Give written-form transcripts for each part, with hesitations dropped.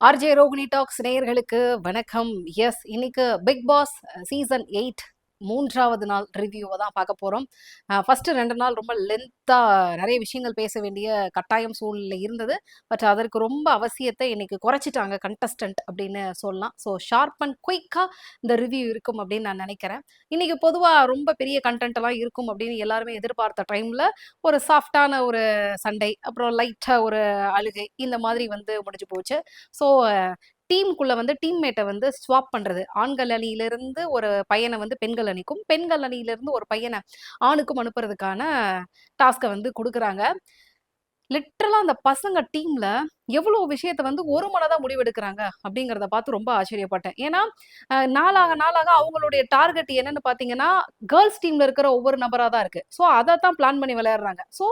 RJ Rohini tax நேயர்களுக்கு வணக்கம். S, இன்னைக்கு பிக் பாஸ் சீசன் 8 மூன்றாவது நாள் ரிவ்யூவை தான் பார்க்க போகிறோம். ஃபர்ஸ்ட் 2 நாள் ரொம்ப லென்த்தாக நிறைய விஷயங்கள் பேச வேண்டிய கட்டாயம் சூழ்நிலை இருந்தது. பட் அதற்கு ரொம்ப அவசியத்தை இன்னைக்கு குறைச்சிட்டாங்க கண்டஸ்டன்ட் அப்படின்னு சொல்லலாம். ஸோ ஷார்ப் அண்ட் குயிக்காக இந்த ரிவ்யூ இருக்கும் அப்படின்னு நான் நினைக்கிறேன். இன்னைக்கு பொதுவாக ரொம்ப பெரிய கண்டென்ட் எல்லாம் இருக்கும் அப்படின்னு எல்லாருமே எதிர்பார்த்த டைமில் ஒரு சாஃப்டான ஒரு சண்டை, அப்புறம் லைட்டாக ஒரு அழுகை, இந்த மாதிரி வந்து முடிஞ்சு போச்சு. ஸோ டீமுக்குள்ள வந்து டீம்மேட்டை வந்து ஸ்வாப் பண்றது, ஆண்கள் அணியிலிருந்து ஒரு பையனை வந்து பெண்கள் அணிக்கும், பெண்கள் அணியிலிருந்து ஒரு பையனை ஆணுக்கும் அனுப்புறதுக்கான டாஸ்கை வந்து கொடுக்குறாங்க. லிட்டரலா அந்த பசங்க டீம்ல எவ்வளவு விஷயத்த வந்து ஒரு மனதா முடிவெடுக்கிறாங்க அப்படிங்கிறத பார்த்து ரொம்ப ஆச்சரியப்பட்டேன். ஏன்னா நாளாக நாளாக அவங்களுடைய டார்கெட் என்னன்னு பாத்தீங்கன்னா கேர்ள்ஸ் டீம்ல இருக்கிற ஒவ்வொரு நபரா தான் இருக்கு. ஸோ அதை தான் பிளான் பண்ணி விளையாடுறாங்க. ஸோ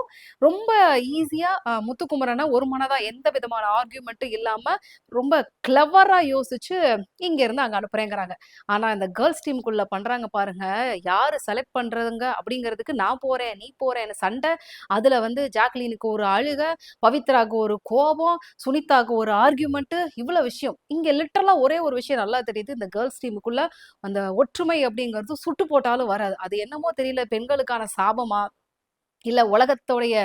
ரொம்ப ஈஸியா முத்துக்குமரனை ஒரு மனதா எந்த விதமான ஆர்கியூமெண்ட்டும் இல்லாம ரொம்ப கிளவரா யோசிச்சு இங்க இருந்து அங்க அனுப்புறேங்கிறாங்க. ஆனா இந்த கேர்ள்ஸ் டீமுக்குள்ள பண்றாங்க பாருங்க, யாரு செலக்ட் பண்றதுங்க அப்படிங்கிறதுக்கு நான் போறேன் நீ போறேன்னு சண்டை. அதுல வந்து ஜாக்லினுக்கு ஒரு அழுக, பவித்ராக்கு ஒரு கோபம், சுனிதாக்கு ஒரு ஆர்கியூமெண்ட், இவ்வளவு விஷயம். இங்க லிட்டரலா ஒரே ஒரு விஷயம் நல்லா தெரியுது. இந்த கேர்ள்ஸ் டீமுக்குள்ள அந்த ஒற்றுமை அப்படிங்கிறது சுட்டு போட்டாலும் வராது. அது என்னமோ தெரியல, பெண்களுக்கான சாபமா இல்ல உலகத்தோடைய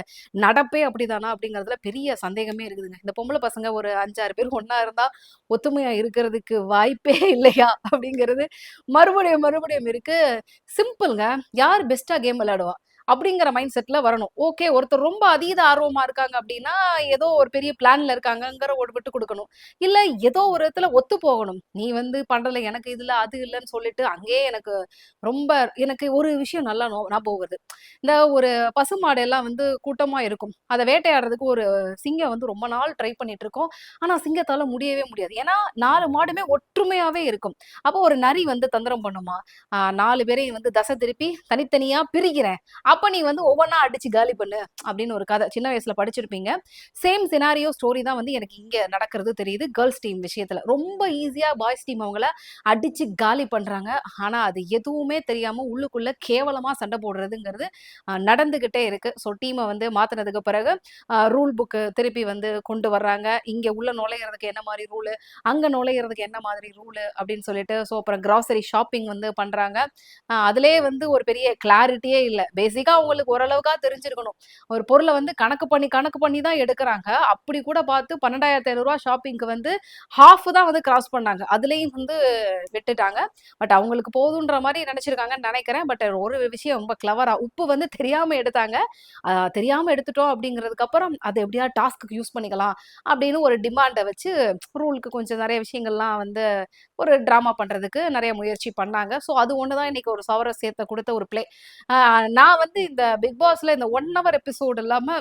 நடப்பே அப்படிதானா அப்படிங்கறதுல பெரிய சந்தேகமே இருக்குதுங்க. இந்த பொம்பளை பசங்க ஒரு 5-6 பேர் ஒண்ணா இருந்தா ஒத்துமையா இருக்கிறதுக்கு வாய்ப்பே இல்லையா அப்படிங்கிறது மறுபடியும் மறுபடியும் இருக்கு. சிம்பிள்ங்க. யார் பெஸ்டா கேம் விளையாடுவா அப்படிங்கிற மைண்ட் செட்ல வரணும். ஓகே, ஒருத்தர் ரொம்ப அதீத ஆர்வமா இருக்காங்க அப்படின்னா ஏதோ ஒரு பெரிய பிளான்ல இருக்காங்கங்கிற ஒரு விட்டு கொடுக்கணும். இல்ல ஏதோ ஒரு இடத்துல ஒத்து போகணும். நீ வந்து பண்றல எனக்கு இதுல அது இல்லைன்னு சொல்லிட்டு அங்கேயே ரொம்ப எனக்கு ஒரு விஷயம் நல்லா ஞாபகம் வருது. இந்த ஒரு பசுமாடு எல்லாம் வந்து கூட்டமா இருக்கும். அதை வேட்டையாடுறதுக்கு ஒரு சிங்கம் வந்து ரொம்ப நாள் ட்ரை பண்ணிட்டு இருக்கோம். ஆனா சிங்கத்தால முடியவே முடியாது. ஏன்னா 4 மாடுமே ஒற்றுமையாவே இருக்கும். அப்போ ஒரு நரி வந்து தந்திரம் பண்ணுமா, 4 பேரையும் வந்து தசை திருப்பி தனித்தனியா பிரிக்கிறேன், அப்ப நீ வந்து ஒவ்வொன்னா அடிச்சு காலி பண்ணு அப்படின்னு ஒரு கதை சின்ன வயசுல படிச்சிருப்பீங்க. சேம் சினாரியோ ஸ்டோரி தான் வந்து எனக்கு இங்க நடக்கிறது தெரியுது. கேர்ள்ஸ் டீம் விஷயத்துல ரொம்ப ஈஸியா பாய்ஸ் டீம் அவங்கள அடிச்சு காலி பண்றாங்க. ஆனா அது எதுவுமே தெரியாம உள்ளுக்குள்ள கேவலமா சண்டை போடுறதுங்கிறது நடந்துகிட்டே இருக்கு. ஸோ டீமை வந்து மாத்தினதுக்கு பிறகு ரூல் புக்கு திருப்பி வந்து கொண்டு வர்றாங்க. இங்க உள்ள நுழையிறதுக்கு என்ன மாதிரி ரூலு, அங்க நுழையிறதுக்கு என்ன மாதிரி ரூலு அப்படின்னு சொல்லிட்டு. ஸோ அப்புறம் கிராசரி ஷாப்பிங் வந்து பண்றாங்க. அதுலயே வந்து ஒரு பெரிய கிளாரிட்டியே இல்லை. பேசிக்கா அவங்களுக்கு ஓரளவுக்கா தெரிஞ்சிருக்கணும். ஒரு பொருளை வந்து கணக்கு பண்ணி தான் எடுக்கிறாங்க. அப்படி கூட பார்த்து 12,500 ஷாப்பிங்க்கு வந்து ஹாஃப் தான் வந்து கிராஸ் பண்ணாங்க. அதுலயும் வந்து விட்டுட்டாங்க. பட் அவங்களுக்கு போதுன்ற மாதிரி நினைச்சிருக்காங்கன்னு நினைக்கிறேன். பட் ஒரு விஷயம் ரொம்ப கிளவரா, உப்பு வந்து தெரியாம எடுத்தாங்க. தெரியாம எடுத்துட்டோம் அப்படிங்கிறதுக்கு அப்புறம் அதை எப்படியா டாஸ்க்கு யூஸ் பண்ணிக்கலாம் அப்படின்னு ஒரு டிமாண்டை வச்சு ரூலுக்கு கொஞ்சம் நிறைய விஷயங்கள்லாம் வந்து ஒரு டிராமா பண்றதுக்கு நிறைய முயற்சி பண்ணாங்க. ஸோ அது ஒண்ணுதான் இன்னைக்கு ஒரு சவரஸ்யத்தை கொடுத்த ஒரு பிளே. நான் வந்து இந்த பிக் பாஸ்ல இந்த 1 ஹவர் எபிசோடு இல்லாம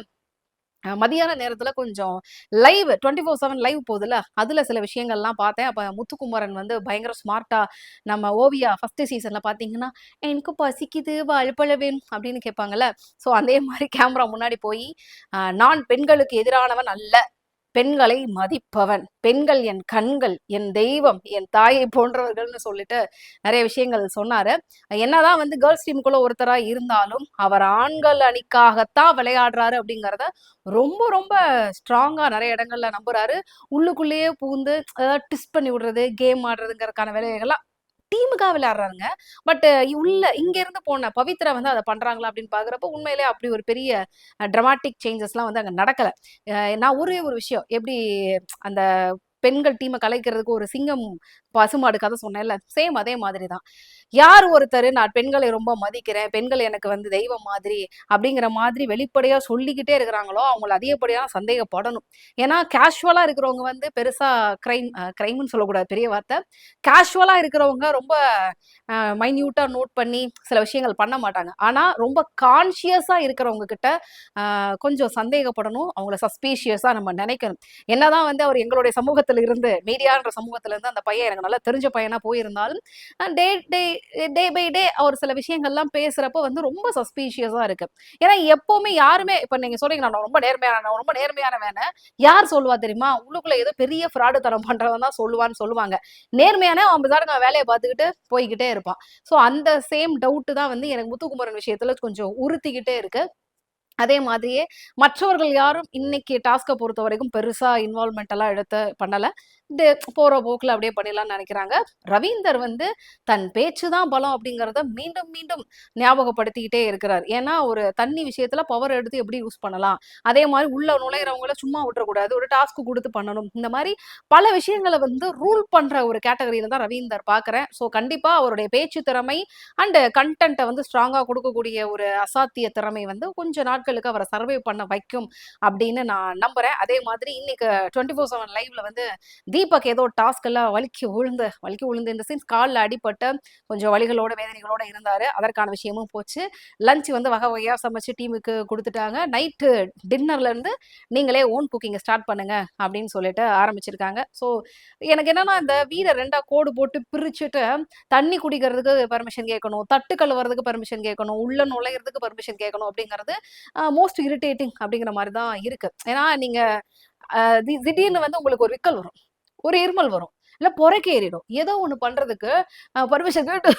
மதியான நேரத்துல கொஞ்சம் லைவ் 24/7 லைவ் போகுதுல்ல, அதுல சில விஷயங்கள்லாம் பார்த்தேன். அப்ப முத்துக்குமரன் வந்து பயங்கர ஸ்மார்ட்டா, நம்ம ஓவியா ஃபர்ஸ்ட் சீசன்ல பாத்தீங்கன்னா எனக்கு பசிக்குது வாழைப்பழ வேணும் அப்படின்னு கேட்பாங்கல்ல. ஸோ அதே மாதிரி கேமரா முன்னாடி போய் நான் பெண்களுக்கு எதிரானவன் அல்ல, பெண்களை மதிப்பவன், பெண்கள் என் கண்கள், என் தெய்வம், என் தாயை போன்றவர்கள்னு சொல்லிட்டு நிறைய விஷயங்கள் சொன்னாரு. என்னதான் வந்து கேர்ள்ஸ் டீமுக்குள்ள ஒருத்தரா இருந்தாலும் அவர் ஆண்கள் அணிக்காகத்தான் விளையாடுறாரு அப்படிங்கிறத ரொம்ப ரொம்ப ஸ்ட்ராங்கா நிறைய இடங்கள்ல நம்புறாரு. உள்ளுக்குள்ளேயே பூந்து ஏதாவது டிஸ்ட் பண்ணி விடுறது, கேம் ஆடுறதுங்கிறதுக்கான வேலைகள்லாம் டீமுக்காக விளையாடுறாங்க. பட் உள்ள இங்க இருந்து போன பவித்ரா வந்து அதை பண்றாங்களா அப்படின்னு பாக்குறப்ப உண்மையிலே அப்படி ஒரு பெரிய டிராமாட்டிக் சேஞ்சஸ்லாம் வந்து அங்க நடக்கல. நான் ஒரே ஒரு விஷயம், எப்படி அந்த பெண்கள் டீமை கலைக்கிறதுக்கு ஒரு சிங்கம் பசுமாடு கதை சொன்னேன்ல, சேம் அதே மாதிரி தான். யார் ஒருத்தர் நான் பெண்களை ரொம்ப மதிக்கிறேன், பெண்கள் எனக்கு வந்து தெய்வம் மாதிரி அப்படிங்கிற மாதிரி வெளிப்படையா சொல்லிக்கிட்டே இருக்கிறாங்களோ அவங்களை அதிகப்படியா சந்தேகப்படணும். ஏன்னா கேஷுவலா இருக்கிறவங்க வந்து பெருசா கிரைம்னு சொல்லக்கூடாது, பெரிய வார்த்தை. கேஷுவலா இருக்கிறவங்க ரொம்ப மைன்யூட்டா நோட் பண்ணி சில விஷயங்கள் பண்ண மாட்டாங்க. ஆனா ரொம்ப கான்சியஸா இருக்கிறவங்க கிட்ட கொஞ்சம் சந்தேகப்படணும், அவங்கள சஸ்பீஷியஸா நம்ம நினைக்கணும். என்னதான் வந்து அவர் எங்களுடைய சமூகத்துல இருந்து, மீடியான்ற சமூகத்துல இருந்து அந்த பையன் எனக்கு நல்லா தெரிஞ்ச பையனா போயிருந்தாலும் டே டே டே பை டே அவர் சில விஷயங்கள்லாம் பேசுறப்ப வந்து ரொம்ப சஸ்பீஷியஸா இருக்கு. ஏன்னா எப்பவுமே யாருமே, இப்ப நீங்க சொல்றீங்க நான் ரொம்ப நேர்மையானவன், யார் சொல்லுவா தெரியுமா? உள்ளுக்குள்ள ஏதோ பெரிய ஃப்ராடு தரம் பண்றவன் தான் சொல்லுவான்னு சொல்லுவாங்க. நேர்மையான அவன் பாட்டுக்கு வேலையை பார்த்துக்கிட்டு போய்கிட்டே இருப்பான். ஸோ அந்த சேம் டவுட் தான் வந்து எனக்கு முத்துக்குமரன் விஷயத்துல கொஞ்சம் உறுத்திக்கிட்டே இருக்கு. அதே மாதிரியே மற்றவர்கள் யாரும் இன்னைக்கு டாஸ்க்கை பொறுத்த வரைக்கும் பெருசா இன்வால்வ்மெண்ட் எல்லாம் எடுத்து பண்ணல. இது போற போக்குல அப்படியே பண்ணிடலாம்னு நினைக்கிறாங்க. ரவீந்தர் வந்து தன் பேச்சு தான் பலம் அப்படிங்கிறத மீண்டும் மீண்டும் ஞாபகப்படுத்திக்கிட்டே இருக்கிறார். ஏன்னா ஒரு தண்ணி விஷயத்துல பவர் எடுத்து எப்படி யூஸ் பண்ணலாம், அதே மாதிரி உள்ள நுழையிறவங்கள சும்மா விட்டுறக்கூடாது, ஒரு டாஸ்க் கொடுத்து பண்ணணும், இந்த மாதிரி பல விஷயங்களை வந்து ரூல் பண்ற ஒரு கேட்டகரியில தான் ரவீந்தர் பாக்குறேன். ஸோ கண்டிப்பா அவருடைய பேச்சு திறமை அண்ட் கண்டென்ட்டை வந்து ஸ்ட்ராங்கா கொடுக்கக்கூடிய ஒரு அசாத்திய திறமை வந்து கொஞ்ச நாட்களுக்கு அவரை சர்வே பண்ண வைக்கும் அப்படின்னு நான் நம்புறேன். அதே மாதிரி இன்னைக்கு 24/7 லைவ்ல வந்து தீபக் ஏதோ டாஸ்க் எல்லாம் வலிக்கு விழுந்து இந்த சீன்ஸ் காலில் அடிபட்டு கொஞ்சம் வலிகளோட வேதனைகளோட இருந்தாரு. அதற்கான விஷயமும் போச்சு. லஞ்ச் வந்து வகை வகையா சமைச்சு டீமுக்கு கொடுத்துட்டாங்க. நைட்டு டின்னர்ல இருந்து நீங்களே ஓன் குக்கிங் ஸ்டார்ட் பண்ணுங்க அப்படின்னு சொல்லிட்டு ஆரம்பிச்சிருக்காங்க. ஸோ எனக்கு என்னன்னா இந்த வீடை ரெண்டா கோடு போட்டு பிரிச்சுட்டு தண்ணி குடிக்கிறதுக்கு பர்மிஷன் கேட்கணும், தட்டு கழுவுறதுக்கு பர்மிஷன் கேட்கணும், உள்ள நுழையிறதுக்கு பர்மிஷன் கேட்கணும் அப்படிங்கிறது மோஸ்ட் இரிட்டேட்டிங் அப்படிங்கிற மாதிரி தான் இருக்கு. ஏன்னா நீங்க திடீர்னு வந்து உங்களுக்கு ஒரு விக்கல் வரும், ஒரு இருமல் வரும், இல்ல பொறைக்கு ஏறிடும், ஏதோ ஒண்ணு பண்றதுக்கு பர்மிஷன் கேட்டு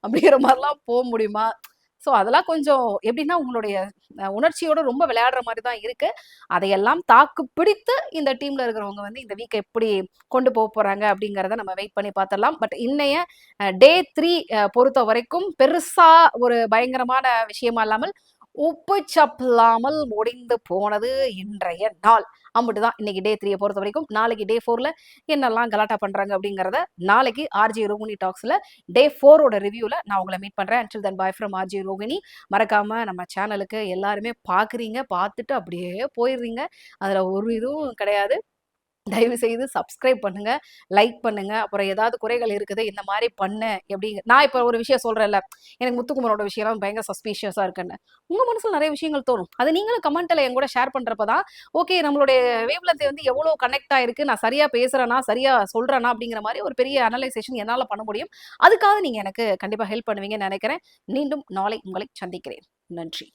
அப்படிங்கிற மாதிரிலாம் போக முடியுமா? ஸோ அதெல்லாம் கொஞ்சம் எப்படின்னா உங்களுடைய உணர்ச்சியோட ரொம்ப விளையாடுற மாதிரி தான் இருக்கு. அதையெல்லாம் தாக்கு பிடித்து இந்த டீம்ல இருக்கிறவங்க வந்து இந்த வீக் எப்படி கொண்டு போக போறாங்க அப்படிங்கிறத நம்ம வெயிட் பண்ணி பார்த்துடலாம். பட் இன்னைய டே 3 பொறுத்த வரைக்கும் பெருசா ஒரு பயங்கரமான விஷயமா இல்லாமல் உப்பு சப்பில்லாமல் முடிந்து போனது இன்றைய நாள். அம்பிட்டுதான் இன்னைக்கு டே 3 பொறுத்த வரைக்கும். நாளைக்கு டே 4ல என்னெல்லாம் கலாட்டா பண்றாங்க அப்படிங்கிறத நாளைக்கு ஆர்ஜி ரோகிணி டாக்ஸ்ல டே 4ஓட ரிவ்யூல நான் உங்களை மீட் பண்றேன். until then bye from RJ Rohini. மறக்காம நம்ம சேனலுக்கு எல்லாருமே பாக்குறீங்க, பார்த்துட்டு அப்படியே போயிடுறீங்க, அதுல ஒரு இதுவும் கிடையாது. தயவு செய்து சப்ஸ்கிரைப் பண்ணுங்க, லைக் பண்ணுங்க. அப்புறம் ஏதாவது குறைகள் இருக்குது இந்த மாதிரி பண்ண எப்படி நான் இப்போ ஒரு விஷயம் சொல்றேன்ல, எனக்கு முத்துக்குமரோட விஷயம்லாம் பயங்கர சஸ்பீஷியஸா இருக்குன்னு உங்க மனசுல நிறைய விஷயங்கள் தோணும். அது நீங்களும் கமெண்ட்ல என் கூட ஷேர் பண்றப்பதான் ஓகே நம்மளுடைய வேவ்லென்த் வந்து எவ்வளவு கனெக்ட் ஆயிருக்கு, நான் சரியா பேசுறேனா சரியா சொல்றேனா அப்படிங்கிற மாதிரி ஒரு பெரிய அனலைசேஷன் என்னால பண்ண முடியும். அதுக்காக நீங்க எனக்கு கண்டிப்பா ஹெல்ப் பண்ணுவீங்கன்னு நினைக்கிறேன். மீண்டும் நாளை உங்களை சந்திக்கிறேன். நன்றி.